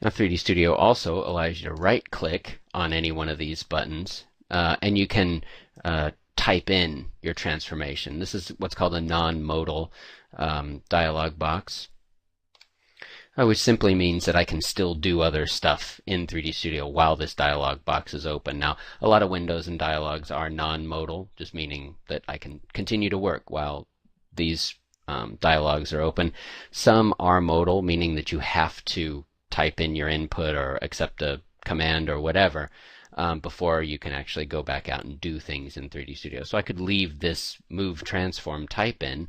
Now 3D Studio also allows you to right-click on any one of these buttons, and you can type in your transformation. This is what's called a non-modal dialog box, which simply means that I can still do other stuff in 3D Studio while this dialog box is open. Now, a lot of windows and dialogs are non-modal, just meaning that I can continue to work while these dialogs are open. Some are modal, meaning that you have to type in your input or accept a command or whatever before you can actually go back out and do things in 3D Studio. So I could leave this move transform type in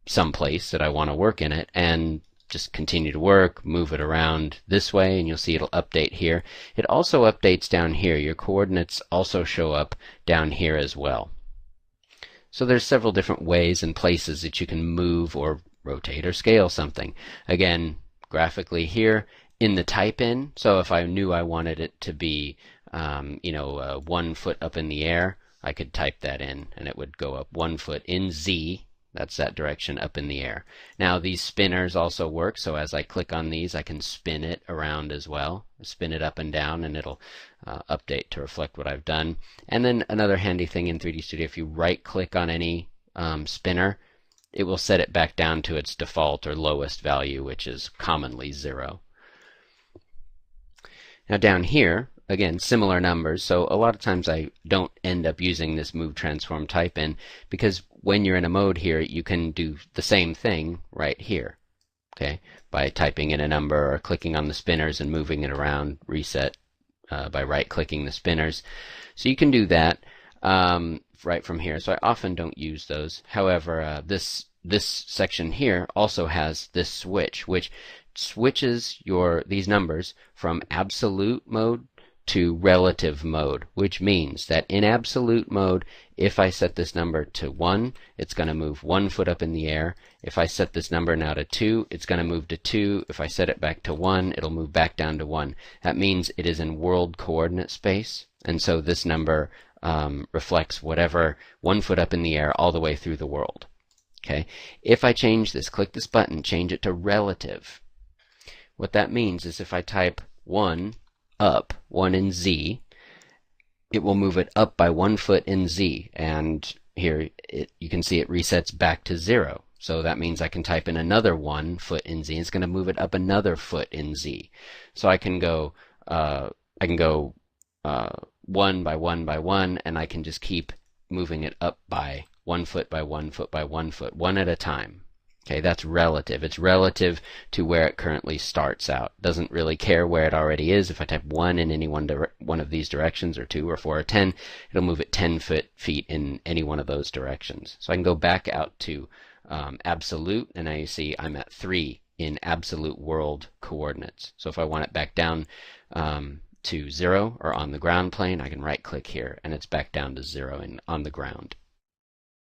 someplace that I want to work in it and just continue to work, move it around this way, and you'll see it'll update here. It also updates down here. Your coordinates also show up down here as well. So there's several different ways and places that you can move or rotate or scale something. Again, graphically here in the type in, so if I knew I wanted it to be 1 foot up in the air, I could type that in and it would go up 1 foot in Z. That's that direction up in the air. Now these spinners also work, so as I click on these I can spin it around as well. Spin it up and down and it'll update to reflect what I've done. And then another handy thing in 3D Studio, if you right click on any spinner, it will set it back down to its default or lowest value, which is commonly 0. Now down here, again, similar numbers, so a lot of times I don't end up using this move transform type in because when you're in a mode here, you can do the same thing right here, okay, by typing in a number or clicking on the spinners and moving it around, reset by right-clicking the spinners. So you can do that right from here. So I often don't use those. However, this section here also has this switch, which switches these numbers from absolute mode to relative mode, which means that in absolute mode, if I set this number to 1, it's going to move 1 foot up in the air. If I set this number now to 2, it's going to move to 2. If I set it back to 1, it'll move back down to 1. That means it is in world coordinate space, and so this number reflects whatever 1 foot up in the air all the way through the world. Okay. If I change this, click this button, change it to relative. What that means is if I type 1 up, 1 in Z, it will move it up by 1 foot in Z, and here you can see it resets back to 0. So that means I can type in another 1 foot in Z, and it's going to move it up another foot in Z. So I can go 1 by 1 by 1, and I can just keep moving it up by 1 foot by 1 foot by 1 foot, one at a time. Okay, that's relative. It's relative to where it currently starts out. Doesn't really care where it already is. If I type 1 in any one of these directions, or 2 or 4 or 10, it'll move it 10 feet in any one of those directions. So I can go back out to absolute, and now you see I'm at 3 in absolute world coordinates. So if I want it back down to 0 or on the ground plane, I can right click here and it's back down to 0 and on the ground.